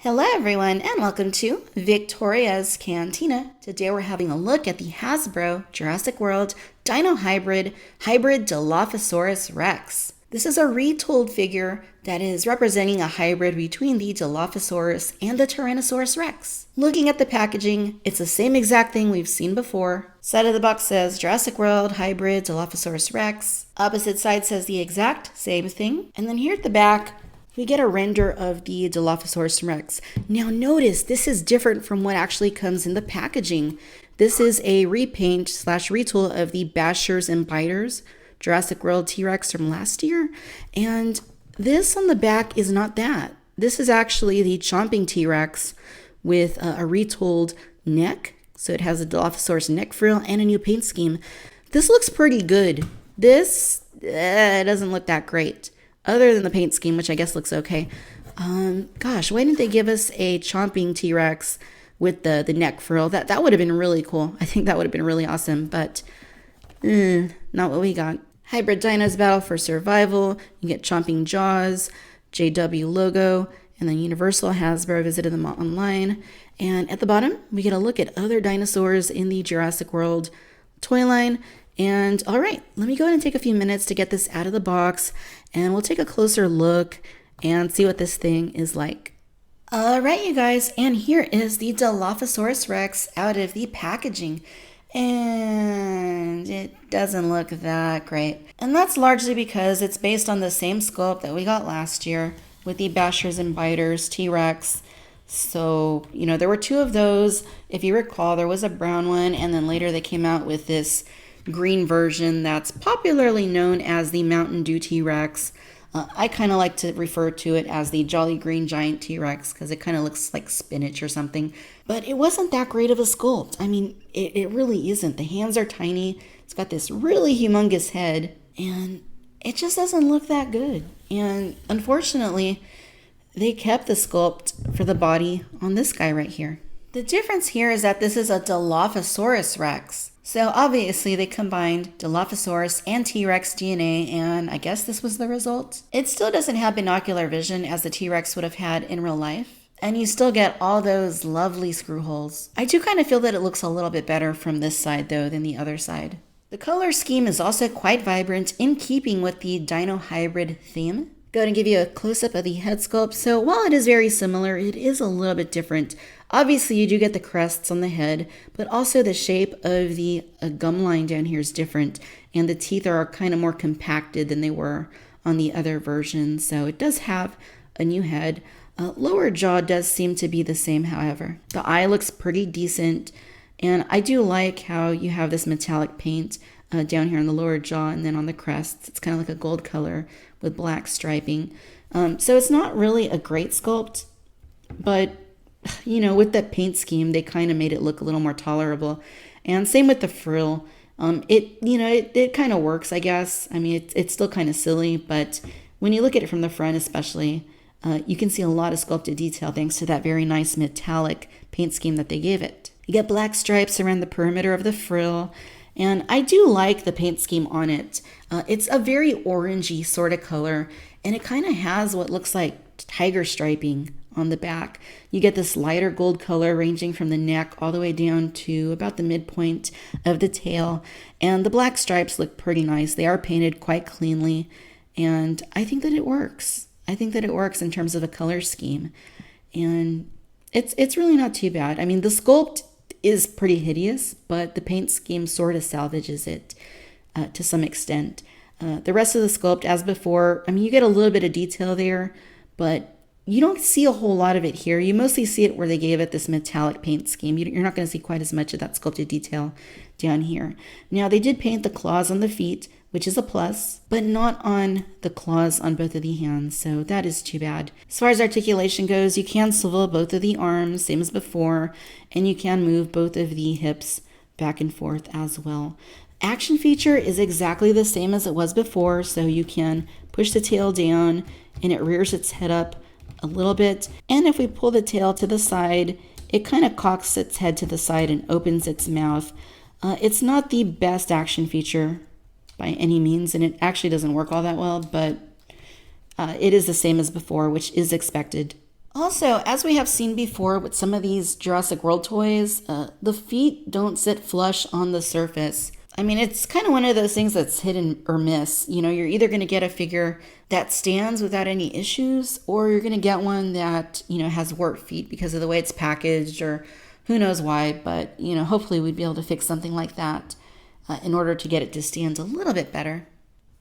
Hello everyone and welcome to Victoria's Cantina. Today we're having a look at the Hasbro Jurassic World Dino Hybrid Dilophosaurus Rex. This is a retooled figure that is representing a hybrid between the Dilophosaurus and the Tyrannosaurus Rex. Looking at the packaging, it's the same exact thing we've seen before. Side of the box says Jurassic World Hybrid Dilophosaurus Rex. Opposite side says the exact same thing. And then here at the back, we get a render of the Dilophosaurus Rex. Now notice, this is different from what actually comes in the packaging. This is a repaint / retool of the Bashers and Biters Jurassic World T-Rex from last year. And this on the back is not that. This is actually the Chomping T-Rex with a retooled neck. So it has a Dilophosaurus neck frill and a new paint scheme. This looks pretty good. This doesn't look that great. Other than the paint scheme, which I guess looks okay. Gosh, why didn't they give us a Chomping T-Rex with the neck frill? That would have been really cool. I think that would have been really awesome, but not what we got. Hybrid Dinos battle for survival. You get chomping jaws, JW logo, and then Universal Hasbro visited them online. And at the bottom, we get a look at other dinosaurs in the Jurassic World toy line. And all right, let me go ahead and take a few minutes to get this out of the box, and we'll take a closer look and see what this thing is like. All right, you guys, and here is the Dilophosaurus Rex out of the packaging. And it doesn't look that great. And that's largely because it's based on the same sculpt that we got last year with the Bashers and Biters T-Rex. So, there were two of those. If you recall, there was a brown one, and then later they came out with this green version that's popularly known as the Mountain Dew T-Rex. I kind of like to refer to it as the Jolly Green Giant T-Rex because it kind of looks like spinach or something. But it wasn't that great of a sculpt. I mean, it really isn't. The hands are tiny. It's got this really humongous head, and it just doesn't look that good. And unfortunately, they kept the sculpt for the body on this guy right here. The difference here is that this is a Dilophosaurus Rex. So obviously they combined Dilophosaurus and T-Rex DNA, and I guess this was the result. It still doesn't have binocular vision as the T-Rex would have had in real life. And you still get all those lovely screw holes. I do kind of feel that it looks a little bit better from this side though than the other side. The color scheme is also quite vibrant in keeping with the Dino Hybrid theme. Go ahead and give you a close-up of the head sculpt. So while it is very similar, it is a little bit different. Obviously, you do get the crests on the head, but also the shape of the gum line down here is different, and the teeth are kind of more compacted than they were on the other version. So it does have a new head. Lower jaw does seem to be the same, however. The eye looks pretty decent, and I do like how you have this metallic paint down here on the lower jaw, and then on the crests, it's kind of like a gold color with black striping. So it's not really a great sculpt, but with that paint scheme, they kind of made it look a little more tolerable. And same with the frill. It kind of works, I guess. I mean, it's still kind of silly, but when you look at it from the front especially, you can see a lot of sculpted detail thanks to that very nice metallic paint scheme that they gave it. You get black stripes around the perimeter of the frill, and I do like the paint scheme on it. It's a very orangey sort of color, and it kind of has what looks like tiger striping on the back. You get this lighter gold color ranging from the neck all the way down to about the midpoint of the tail, and the black stripes look pretty nice. They are painted quite cleanly, and I think that it works. I think that it works in terms of a color scheme, and it's really not too bad. I mean, the sculpt is pretty hideous, but the paint scheme sort of salvages it to some extent. The rest of the sculpt, as before, I mean, you get a little bit of detail there, but you don't see a whole lot of it here. You mostly see it where they gave it this metallic paint scheme. You're not going to see quite as much of that sculpted detail down here. Now, they did paint the claws on the feet, which is a plus, but not on the claws on both of the hands, so that is too bad. As far as articulation goes, you can swivel both of the arms, same as before, and you can move both of the hips back and forth as well. Action feature is exactly the same as it was before, so you can push the tail down and it rears its head up a little bit, and if we pull the tail to the side, it kind of cocks its head to the side and opens its mouth. It's not the best action feature by any means, and it actually doesn't work all that well, but it is the same as before, which is expected Also, as we have seen before with some of these Jurassic World toys, the feet don't sit flush on the surface. I mean, it's kind of one of those things that's hit or miss. You know, you're either going to get a figure that stands without any issues, or you're going to get one that, you know, has warped feet because of the way it's packaged, or who knows why. But, you know, hopefully we'd be able to fix something like that in order to get it to stand a little bit better.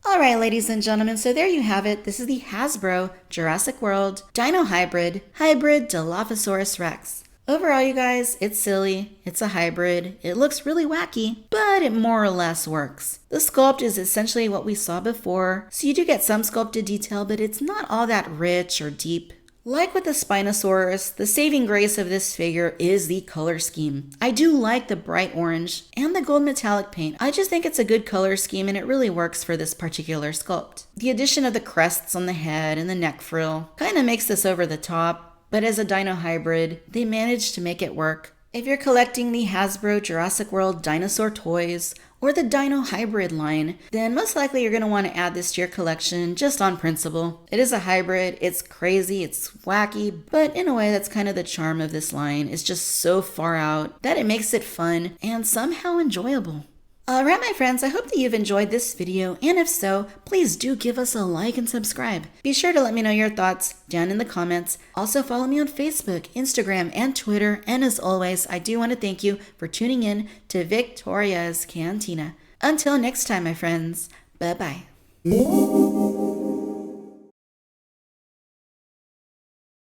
All right, ladies and gentlemen, so there you have it. This is the Hasbro Jurassic World Dino Hybrid Dilophosaurus Rex. Overall, you guys, it's silly, it's a hybrid, it looks really wacky, but it more or less works. The sculpt is essentially what we saw before, so you do get some sculpted detail, but it's not all that rich or deep. Like with the Spinosaurus, the saving grace of this figure is the color scheme. I do like the bright orange and the gold metallic paint. I just think it's a good color scheme and it really works for this particular sculpt. The addition of the crests on the head and the neck frill kind of makes this over the top, but as a dino hybrid, they managed to make it work. If you're collecting the Hasbro Jurassic World dinosaur toys or the Dino Hybrid line, then most likely you're going to want to add this to your collection just on principle. It is a hybrid, it's crazy, it's wacky, but in a way that's kind of the charm of this line. It's just so far out that it makes it fun and somehow enjoyable. Alright my friends, I hope that you've enjoyed this video, and if so, please do give us a like and subscribe. Be sure to let me know your thoughts down in the comments. Also follow me on Facebook, Instagram, and Twitter, and as always, I do want to thank you for tuning in to Victoria's Cantina. Until next time my friends, bye bye.